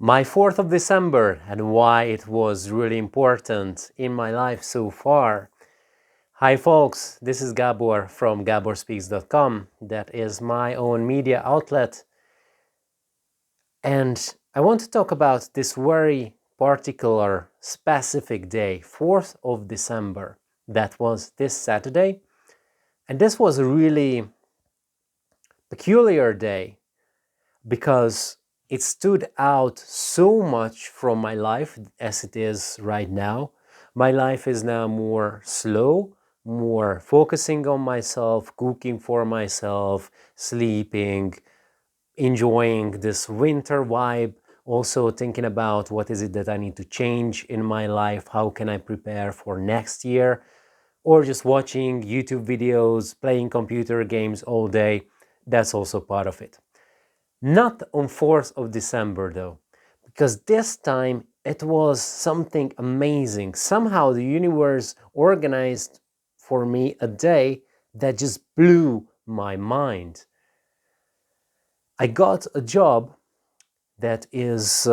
My 4th of December and why it was really important in my life so far. Hi folks, this is Gabor from gaborspeaks.com. That is my own media outlet. And I want to talk about this very particular specific day, 4th of December. That was this Saturday. And this was a really peculiar day because it stood out so much from my life as it is right now. My life is now more slow, more focusing on myself, cooking for myself, sleeping, enjoying this winter vibe, also thinking about what is it that I need to change in my life, how can I prepare for next year, or just watching YouTube videos, playing computer games all day. That's also part of it. Not on 4th of December though, because this time it was something amazing. Somehow the universe organized for me a day that just blew my mind. I got a job that was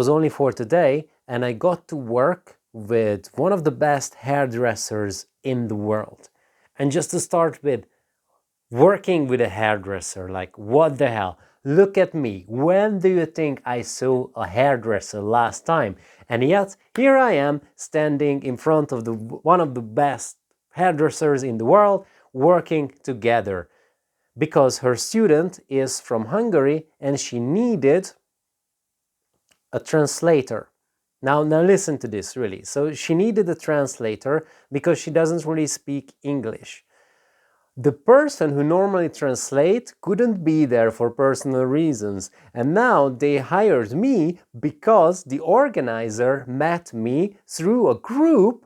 only for today, and I got to work with one of the best hairdressers in the world. And just to start with, working with a hairdresser, like what the hell? Look at me. When do you think I saw a hairdresser last time? And yet, here I am standing in front of one of the best hairdressers in the world, working together. Because her student is from Hungary and she needed a translator. Now listen to this really. So she needed a translator because she doesn't really speak English. The person who normally translates couldn't be there for personal reasons, and now they hired me because the organizer met me through a group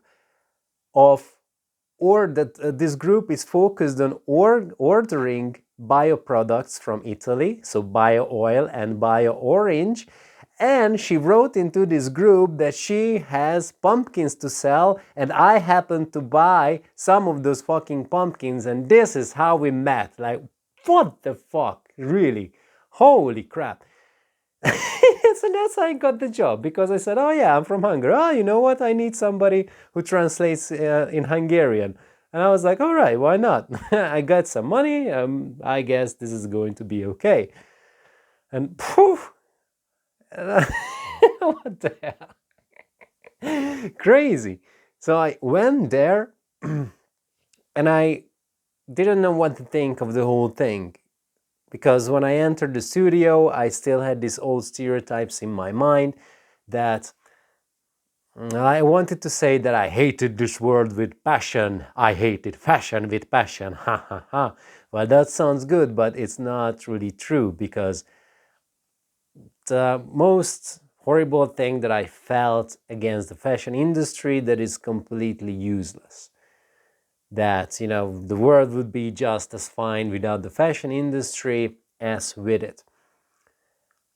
this group is focused on ordering bioproducts from Italy, so bio oil and bio orange. And she wrote into this group that she has pumpkins to sell, and I happened to buy some of those fucking pumpkins, and this is how we met. Like, what the fuck? Really? Holy crap. So that's how I got the job, because I said, oh yeah, I'm from Hungary. Oh, you know what? I need somebody who translates in Hungarian. And I was like, all right, why not? I got some money. I guess this is going to be okay. And poof, what the hell? Crazy. So I went there and I didn't know what to think of the whole thing. Because when I entered the studio, I still had these old stereotypes in my mind that I wanted to say that I hated this world with passion. I hated fashion with passion. Ha ha ha. Well, that sounds good, but it's not really true, because the most horrible thing that I felt against the fashion industry that is completely useless. That, you know, the world would be just as fine without the fashion industry as with it.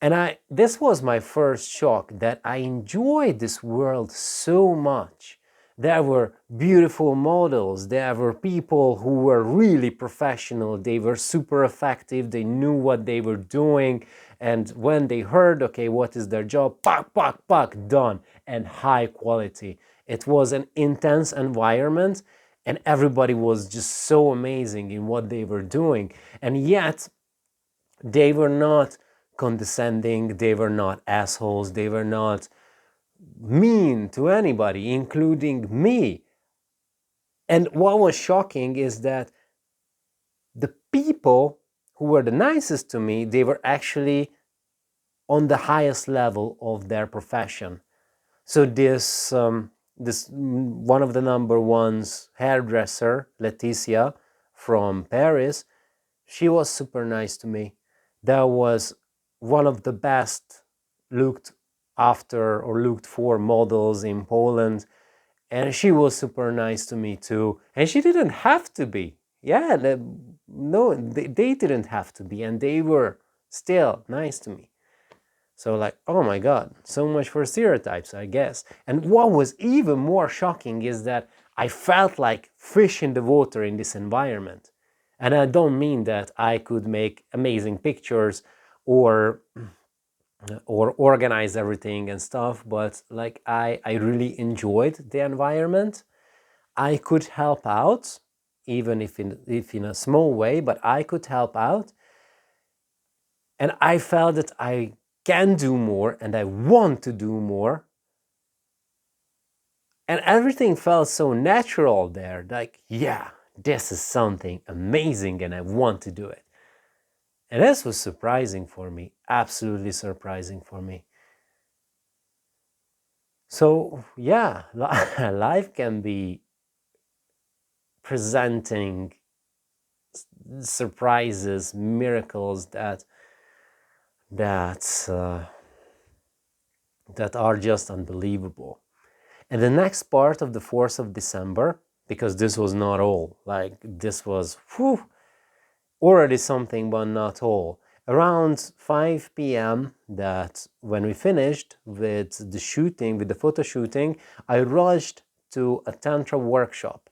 And this was my first shock, that I enjoyed this world so much. There were beautiful models, there were people who were really professional, they were super effective, they knew what they were doing, and when they heard, okay, what is their job, pack, pack, pack, done, and high quality. It was an intense environment, and everybody was just so amazing in what they were doing. And yet, they were not condescending, they were not assholes, they were not mean to anybody, including me. And what was shocking is that the people who were the nicest to me, they were actually on the highest level of their profession. So this one of the number ones, hairdresser, Laetitia from Paris, she was super nice to me. That was one of the best looked after or looked for models in Poland, and she was super nice to me too. And she didn't have to be. Yeah, they didn't have to be, and they were still nice to me. So like, oh my God, so much for stereotypes, I guess. And what was even more shocking is that I felt like fish in the water in this environment. And I don't mean that I could make amazing pictures or or organize everything and stuff, but like I really enjoyed the environment. I could help out, even if in a small way, but I could help out. And I felt that I can do more and I want to do more. And everything felt so natural there. Like, yeah, this is something amazing and I want to do it. And this was surprising for me, absolutely surprising for me. So, yeah, life can be presenting surprises, miracles that that are just unbelievable. And the next part of the 4th of December, because this was not all, like this was already something, but not all. Around 5 p.m. that when we finished with the shooting, with the photo shooting, I rushed to a Tantra workshop.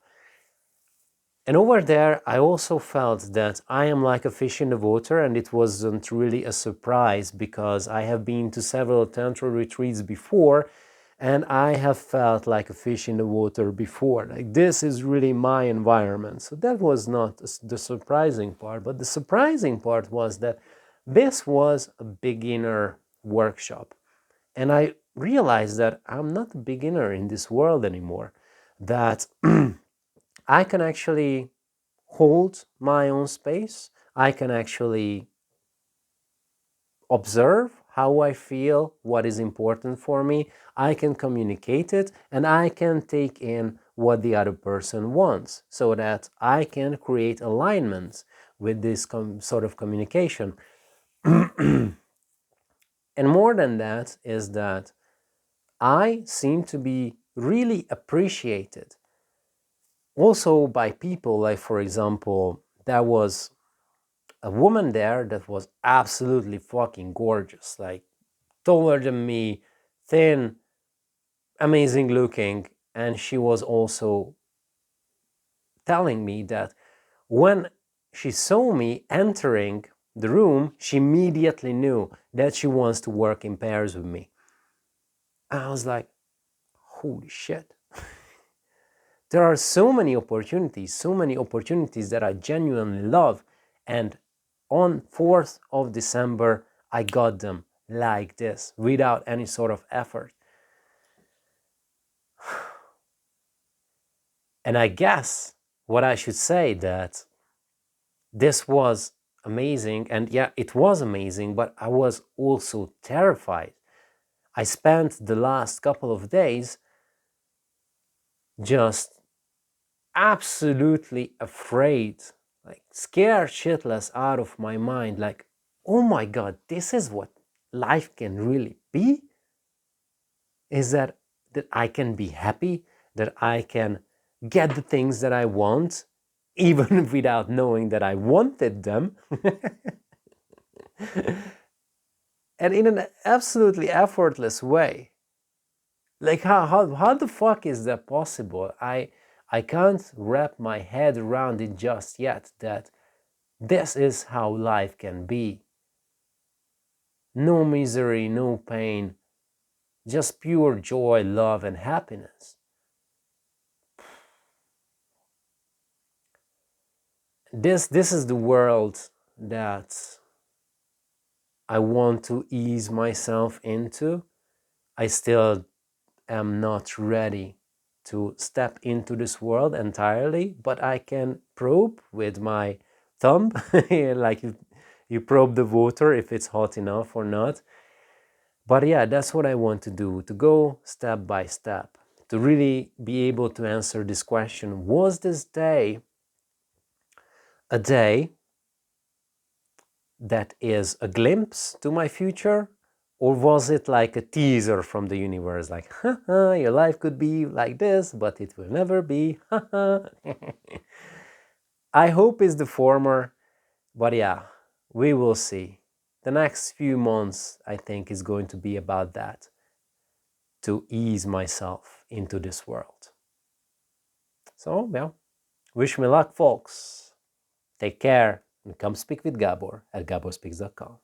And over there, I also felt that I am like a fish in the water, and it wasn't really a surprise because I have been to several Tantra retreats before, and I have felt like a fish in the water before. Like, this is really my environment. So that was not the surprising part, but the surprising part was that this was a beginner workshop. And I realized that I'm not a beginner in this world anymore, that I can actually hold my own space. I can actually observe how I feel, what is important for me. I can communicate it, and I can take in what the other person wants so that I can create alignments with this sort of communication. And more than that is that I seem to be really appreciated also by people. Like, for example, there was a woman there that was absolutely fucking gorgeous, like taller than me, thin, amazing looking. And she was also telling me that when she saw me entering the room, she immediately knew that she wants to work in pairs with me. I was like, holy shit. There are so many opportunities that I genuinely love. And on 4th of December, I got them like this, without any sort of effort. And I guess what I should say that this was amazing. And yeah, it was amazing, but I was also terrified. I spent the last couple of days just absolutely afraid, like scared shitless out of my mind, like, oh my god, this is what life can really be? Is that I can be happy, that I can get the things that I want even without knowing that I wanted them? And in an absolutely effortless way. Like, how the fuck is that possible? I can't wrap my head around it just yet, that this is how life can be. No misery, no pain, just pure joy, love, and happiness. This is the world that I want to ease myself into. I still am not ready to step into this world entirely, but I can probe with my thumb, like you probe the water if it's hot enough or not. But yeah, that's what I want to do, to go step by step, to really be able to answer this question: was this day a day that is a glimpse to my future? Or was it like a teaser from the universe, like, haha, your life could be like this, but it will never be, haha. I hope it's the former, but yeah, we will see. The next few months, I think, is going to be about that, to ease myself into this world. So, yeah, wish me luck, folks. Take care, and come speak with Gabor at gaborspeaks.com.